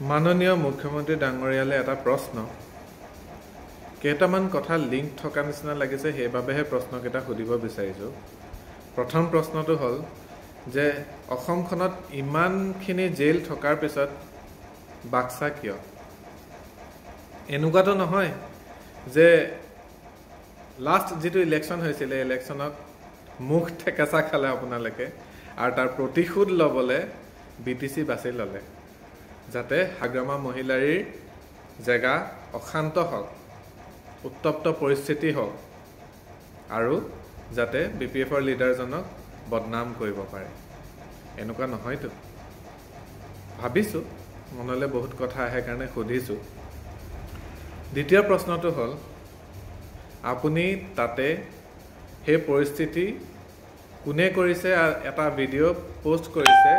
মাননীয় মুখ্যমন্ত্ৰী ডাঙৰীয়ালে এটা প্ৰশ্ন কেইটামান কথা লিংক থকা নিচিনা লাগিছে সেইবাবেহে প্ৰশ্নকেইটা সুধিব বিচাৰিছোঁ। প্ৰথম প্ৰশ্নটো হ'ল যে অসমখনত ইমানখিনি জেল থকাৰ পিছত বাক্সা কিয়? এনেকুৱাটো নহয় যে লাষ্ট যিটো ইলেকশ্যন হৈছিলে ইলেকশ্যনত মুখ ঠেকেচা খালে আপোনালোকে আৰু তাৰ প্ৰতিশোধ ল'বলৈ BTC বাছি ল'লে যাতে হাগ্ৰামা মহিলাৰীৰ জেগা অশান্ত হওক, উত্তপ্ত পৰিস্থিতি হওক আৰু যাতে BPFৰ লিডাৰজনক বদনাম কৰিব পাৰে। এনেকুৱা নহয়তো। ভাবিছোঁ মনলৈ বহুত কথা আহে কাৰণে সুধিছোঁ। দ্বিতীয় প্ৰশ্নটো হ'ল আপুনি তাতে সেই পৰিস্থিতি কোনে কৰিছে এটা ভিডিঅ' পোষ্ট কৰিছে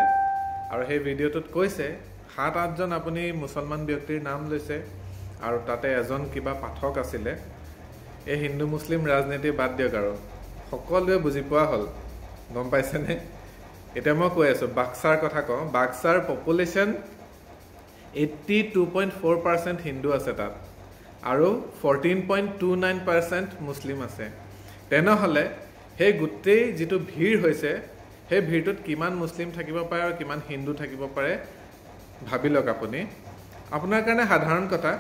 আৰু সেই ভিডিঅ'টোত কৈছে 7-8জন আপুনি মুছলমান ব্যক্তিৰ নাম লৈছে আৰু তাতে এজন কিবা পাঠক আছিলে। এই হিন্দু মুছলিম ৰাজনীতি বাদ দিয়ক আৰু সকলোৱে বুজি পোৱা হ'ল, গম পাইছেনে? এতিয়া মই কৈ আছোঁ বাক্সাৰ কথা কওঁ। বাক্সাৰ পপুলেশ্যন 82.4% হিন্দু আছে তাত আৰু 14.29% মুছলিম আছে। তেনেহ'লে সেই গোটেই যিটো ভিৰ হৈছে সেই ভিৰটোত কিমান মুছলিম থাকিব পাৰে আৰু কিমান হিন্দু থাকিব পাৰে ভাবি লওক আপুনি। আপোনাৰ কাৰণে সাধাৰণ কথা,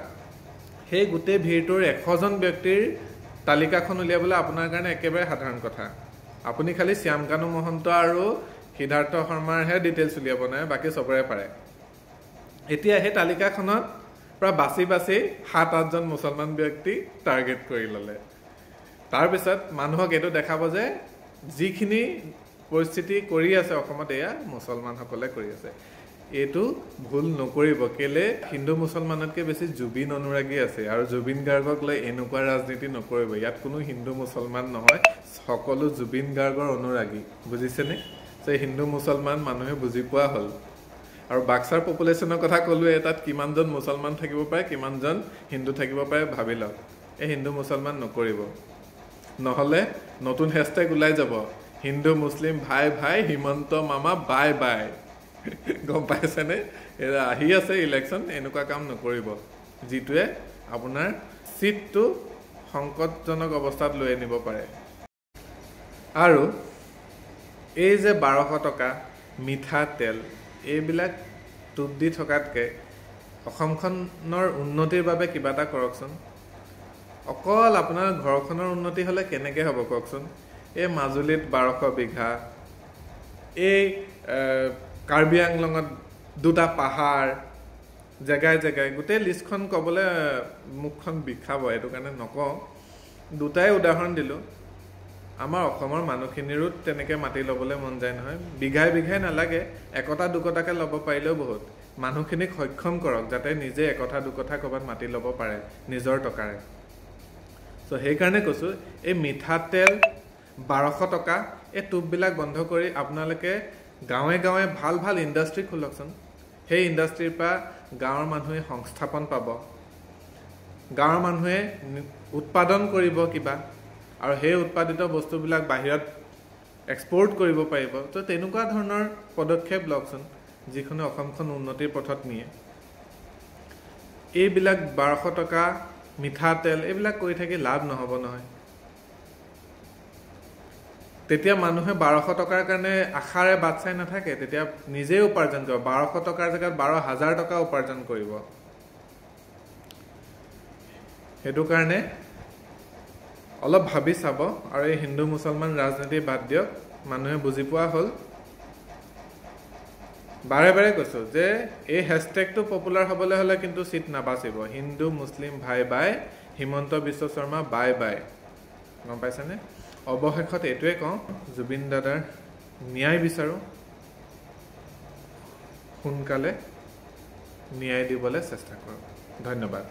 সেই গোটেই ভিৰটোৰ 100জন ব্যক্তিৰ তালিকাখন উলিয়াবলৈ আপোনাৰ কাৰণে একেবাৰে সাধাৰণ কথা। আপুনি খালি শ্যামকানু মহন্ত আৰু সিদ্ধাৰ্থ শৰ্মাৰহে ডিটেইলছ উলিয়াব নাই, বাকী চবৰে পাৰে। এতিয়া সেই তালিকাখনত পৰা বাছি 7-8জন মুছলমান ব্যক্তি টাৰ্গেট কৰি ল'লে। তাৰপিছত মানুহক এইটো দেখাব যে যিখিনি পৰিস্থিতি কৰি আছে অসমত এয়া মুছলমানসকলে কৰি আছে। এইটো ভুল নকৰিব, কেলে হিন্দু মুছলমানতকৈ বেছি জুবিন অনুৰাগী আছে আৰু জুবিন গাৰ্গক লৈ এনেকুৱা ৰাজনীতি নকৰিব। ইয়াত কোনো হিন্দু মুছলমান নহয়, সকলো জুবিন গাৰ্গৰ অনুৰাগী, বুজিছেনে? সেই হিন্দু মুছলমান মানুহে বুজি পোৱা হ'ল। আৰু বাক্সাৰ পপুলেশ্যনৰ কথা ক'লোৱে, তাত কিমানজন মুছলমান থাকিব পাৰে কিমানজন হিন্দু থাকিব পাৰে ভাবি লওক। এই হিন্দু মুছলমান নকৰিব, নহ'লে নতুন হেছটেগ ওলাই যাব, হিন্দু মুছলিম ভাই ভাই হিমন্ত মামা বাই বাই। গম পাইছেনে? আহি আছে ইলেকশ্যন, এনেকুৱা কাম নকৰিব যিটোৱে আপোনাৰ চিটটো সংকটজনক অৱস্থাত লৈ আনিব পাৰে। আৰু এই যে 1200 টকা মিঠাতেল এইবিলাক টোপ দি থকাতকৈ অসমখনৰ উন্নতিৰ বাবে কিবা এটা কৰকচোন। অকল আপোনাৰ ঘৰখনৰ উন্নতি হ'লে কেনেকৈ হ'ব কওকচোন? এই মাজুলীত 1200 বিঘা, এই কাৰ্বি আংলঙত 2টা পাহাৰ, জেগাই জেগাই গোটেই লিষ্টখন ক'বলৈ মুখখন বিষাব, এইটো কাৰণে নকওঁ। 2টাই উদাহৰণ দিলোঁ। আমাৰ অসমৰ মানুহখিনিৰো তেনেকৈ মাটি ল'বলৈ মন যায় নহয়। বিঘাই বিঘাই নালাগে, 1-2 ল'ব পাৰিলেও বহুত। মানুহখিনিক সক্ষম কৰক যাতে নিজে 1-2 ক'ৰবাত মাটি ল'ব পাৰে নিজৰ টকাৰে। চ' সেইকাৰণে কৈছোঁ এই মিঠাতেল 1200 টকা এই টোপবিলাক বন্ধ কৰি আপোনালোকে গাঁৱে গাঁৱে ভাল ভাল ইণ্ডাষ্ট্ৰি খোলকচোন। সেই ইণ্ডাষ্ট্ৰিৰ পৰা গাঁৱৰ মানুহে সংস্থাপন পাব, গাঁৱৰ মানুহে উৎপাদন কৰিব কিবা, আৰু সেই উৎপাদিত বস্তুবিলাক বাহিৰত এক্সপৰ্ট কৰিব পাৰিব। তো তেনেকুৱা ধৰণৰ পদক্ষেপ লওকচোন যিখনে অসমখন উন্নতিৰ পথত নিয়ে। এইবিলাক 1200 টকা মিঠাতেল এইবিলাক কৰি থাকি লাভ নহ'ব নহয়। তেতিয়া মানুহে 1200 টকাৰ কাৰণে আশাৰে বাট চাই নাথাকে, তেতিয়া নিজেই উপাৰ্জন কৰিব। 1200 টকাৰ জেগাত 12,000 টকা উপাৰ্জন কৰিব। সেইটো কাৰণে অলপ ভাবি চাব আৰু এই হিন্দু মুছলমান ৰাজনীতি বাদ দিয়ক। মানুহে বুজি পোৱা হ'ল। বাৰে বাৰে কৈছোঁ যে এই হেছটেগটো পপুলাৰ হ'বলৈ হ'লে কিন্তু চিট নাবাচিব। হিন্দু মুছলিম ভাই বাই হিমন্ত বিশ্ব শৰ্মা বাই বাই। গম পাইছেনে? অৱশেষত এইটোৱে কওঁ, জুবিন দাদাৰ ন্যায় বিচাৰোঁ, সোনকালে ন্যায় দিবলৈ চেষ্টা কৰোঁ। ধন্যবাদ।